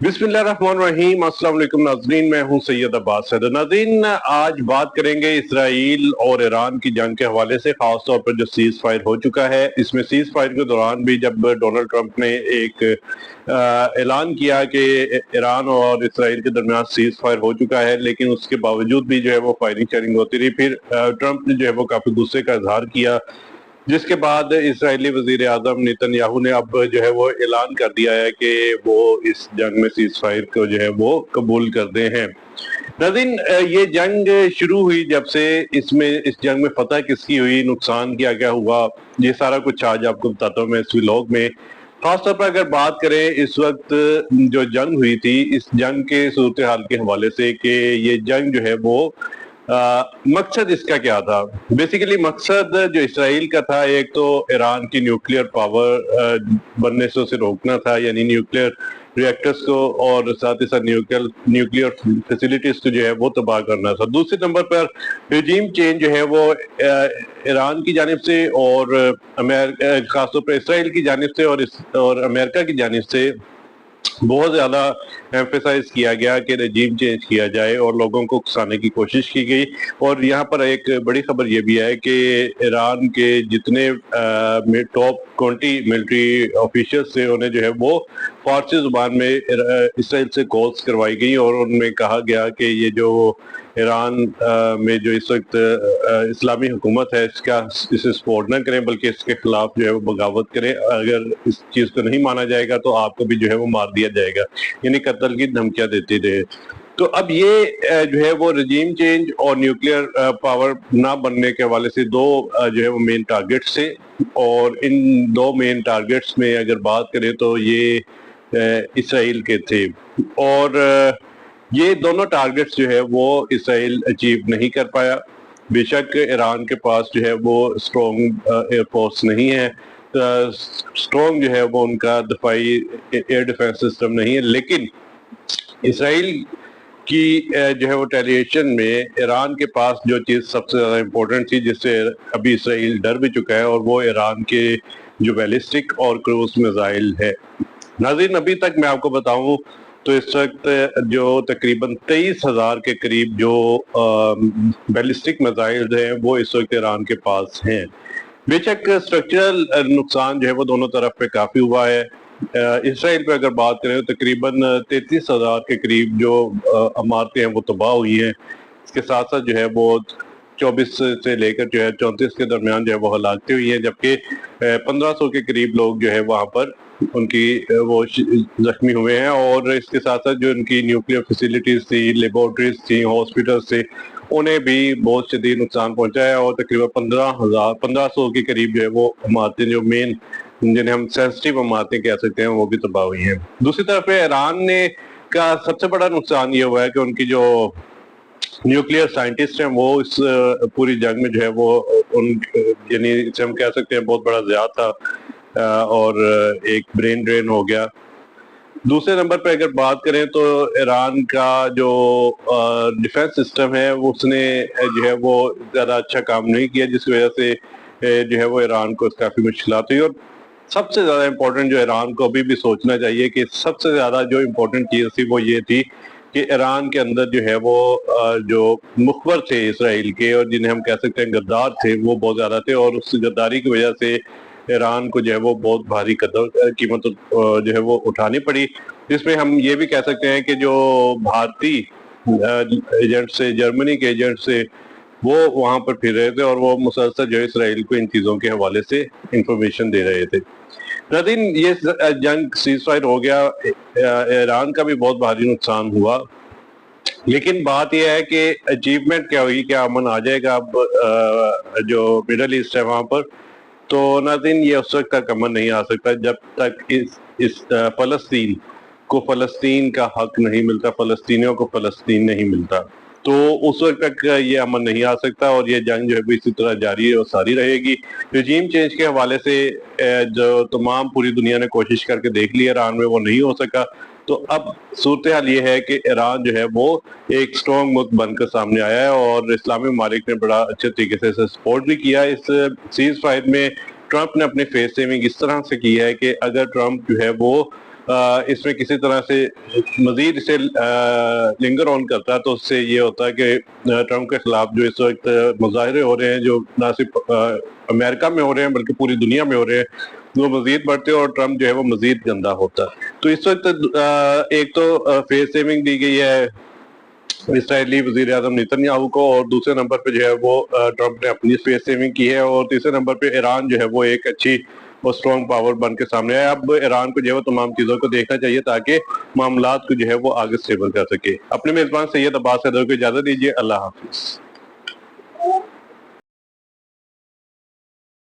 बिस्मिल्लाहिर्रहमानिर्रहीम। अस्सलाम वालेकुम नाज़रीन, मैं हूं सैयद अब्बास सैद। नाज़रीन, आज बात करेंगे इसराइल और ईरान की जंग के हवाले से, खास तौर पर जो सीज फायर हो चुका है। इसमें सीज फायर के दौरान भी जब डोनाल्ड ट्रंप ने एक ऐलान किया कि ईरान और इसराइल के दरमियान सीज फायर हो चुका है, लेकिन उसके बावजूद भी जो है वो फायरिंग शेयरिंग होती रही। फिर ट्रंप ने जो है वो काफी गुस्से का इजहार किया, जिसके बाद इसराइली वजीर आजम नेतन्याहू ने अब जो है वो ऐलान कर दिया है कि वो इस जंग में सीज फायर को जो है वो कबूल करते हैं। नाज़रीन, ये जंग शुरू हुई जब से, इस जंग में फतह किसकी हुई, नुकसान क्या क्या हुआ, ये सारा कुछ आज आपको बताता हूँ मैं इस व्लॉग में। खासतौर पर अगर बात करें इस वक्त जो जंग हुई थी, इस जंग के सूरत हाल के हवाले से कि ये जंग जो है वो मकसद इसका क्या था। बेसिकली मकसद जो इसराइल का था, एक तो ईरान की न्यूक्लियर पावर बनने से उसे रोकना था, यानी न्यूक्लियर रिएक्टर्स को, और साथ ही साथ न्यूक्लियर फैसिलिटीज को जो है वो तबाह करना था। दूसरे नंबर पर रिजीम चेंज जो है वो ईरान की जानिब से और खासतौर पर इसराइल की जानिब से और अमेरिका की जानिब से बहुत ज्यादा एम्फेसाइज किया गया कि रजीम चेंज किया जाए और लोगों को उकसाने की कोशिश की गई। और यहाँ पर एक बड़ी खबर ये भी है कि ईरान के जितने टॉप 20 मिलिट्री ऑफिशियल्स थे, उन्हें जो है वो फारसी जुबान में इसराइल से कॉल्स करवाई गई और उनमें कहा गया कि ये जो ईरान में जो इस वक्त इस्लामी हुकूमत है, इसे सपोर्ट न करें, बल्कि इसके खिलाफ जो है वो बगावत करें। अगर इस चीज को नहीं माना जाएगा तो आपको भी जो है वो मार दिया जाएगा, यानी कत्ल की धमकियां देते थे। तो अब ये जो है वो रजीम चेंज और न्यूक्लियर पावर ना बनने के हवाले से दो जो है वो मेन टारगेट्स थे। और इन दो मेन टारगेट्स में अगर बात करें तो ये इसराइल के थे, और ये दोनों टारगेट्स जो है वो इसराइल अचीव नहीं कर पाया। बेशक ईरान के पास जो है वो स्ट्रॉन्ग एयरफोर्स नहीं है, स्ट्रॉन्ग जो है वो उनका दफाई एयर डिफेंस सिस्टम नहीं है, लेकिन इसराइल की जो है वो टेलिएशन में ईरान के पास जो चीज़ सबसे ज़्यादा इम्पोर्टेंट थी, जिससे अभी इसराइल डर भी चुका है, और वो ईरान के जो बैलिस्टिक और क्रूज मिसाइल है। नाज़रीन, अभी तक मैं आपको बताऊं तो इस वक्त जो तकरीबन 23,000 के करीब जो बैलिस्टिक मिसाइल हैं वो इस वक्त ईरान के पास हैं। बेशक स्ट्रक्चरल नुकसान जो है वो दोनों तरफ पे काफी हुआ है। इसराइल पे अगर बात करें तो तकरीबन 33,000 के करीब जो इमारतें हैं वो तबाह हुई हैं। इसके साथ साथ जो है वो 24 से लेकर जो है 34 के दरमियान जो है वो हलाकतें हुई हैं, जबकि 1500 के करीब लोग जो है वहाँ पर उनकी वो जख्मी हुए हैं। और इसके साथ साथ जो उनकी न्यूक्लियर फैसिलिटीज थी, लेबोरेटरीज थी, हॉस्पिटल्स थे, उन्हें भी बहुत शदीद नुकसान पहुंचा है। और तकरीबन 1500 के करीब जो है वो इमारतें, जो मेन जिन्हें हम सेंसिटिव इमारतें कह सकते हैं, वो भी तबाह हुई हैं। दूसरी तरफ ईरान ने का सबसे बड़ा नुकसान ये हुआ है कि उनकी जो न्यूक्लियर साइंटिस्ट हैं वो इस पूरी जंग में जो है वो उन यानी हम कह सकते हैं बहुत बड़ा ज़िया था, और एक ब्रेन ड्रेन हो गया। दूसरे नंबर पर अगर बात करें तो ईरान का जो डिफेंस सिस्टम है उसने जो है वो ज़्यादा अच्छा काम नहीं किया, जिसकी वजह से जो है वो ईरान को काफ़ी मुश्किलात हुई। और सबसे ज़्यादा इम्पोर्टेंट जो ईरान को अभी भी सोचना चाहिए कि सबसे ज़्यादा जो इम्पोर्टेंट चीज़ थी वो ये थी कि ईरान के अंदर जो है वो जो मुखबर थे इसराइल के, और जिन्हें हम कह सकते हैं गद्दार थे, वो बहुत ज़्यादा थे। और उस गद्दारी की वजह से ईरान को जो है वो बहुत भारी कीमत जो है वो उठानी पड़ी। इसमें हम ये भी कह सकते हैं कि जो भारतीय एजेंट से, जर्मनी के एजेंट से, वो वहां पर फिर रहे थे और वो मुसलसल जो है इसराइल को इन चीज़ों के हवाले से इंफॉर्मेशन दे रहे थे। नाज़रीन, ये जंग सीज फायर हो गया, ईरान का भी बहुत भारी नुकसान हुआ, लेकिन बात यह है कि अचीवमेंट क्या हुई, क्या अमन आ जाएगा अब जो मिडल ईस्ट है वहां पर। तो नाज़रीन, ये उस वक्त तक अमन नहीं आ सकता जब तक इस फलस्तीन को फलस्तीन का हक नहीं मिलता, फलस्तीनियों को फलस्तीन नहीं मिलता। तो उस वक्त तक ये अमन नहीं आ सकता, और ये जंग जो है इसी तरह जारी और सारी रहेगी। रजीम चेंज के हवाले से जो तमाम पूरी दुनिया ने कोशिश करके देख लिया, ईरान में वो नहीं हो सका। तो अब सूरत हाल ये है कि ईरान जो है वो एक स्ट्रॉन्ग मुल्क बनकर सामने आया है, और इस्लामी ममालिक ने बड़ा अच्छे तरीके से इसे सपोर्ट भी किया। इस सीज फायर में ट्रंप ने अपनी फेस सेविंग इस तरह से की है कि अगर ट्रंप जो है वो اس میں کسی طرح سے مزید اسے لنگر آن کرتا ہے تو اس سے یہ ہوتا ہے کہ ٹرمپ کے خلاف جو اس وقت مظاہرے ہو رہے ہیں جو نہ صرف امریکہ میں ہو رہے ہیں بلکہ پوری دنیا میں ہو رہے ہیں وہ مزید بڑھتے ہیں اور ٹرمپ جو ہے وہ مزید گندا ہوتا ہے. تو اس وقت ایک تو فیس سیونگ دی گئی ہے اسرائیلی وزیر اعظم نیتن یاہو کو، اور دوسرے نمبر پہ جو ہے وہ ٹرمپ نے اپنی فیس سیونگ کی ہے، اور تیسرے نمبر پہ ایران جو ہے وہ ایک اچھی اور اسٹرانگ پاور بن کے سامنے آیا. اب ایران کو جو ہے وہ تمام چیزوں کو دیکھنا چاہیے تاکہ معاملات کو جو ہے وہ آگے اسٹیبل کر سکے. اپنے میزبان سید عباس صدر کو اجازت دیجیے. اللہ حافظ.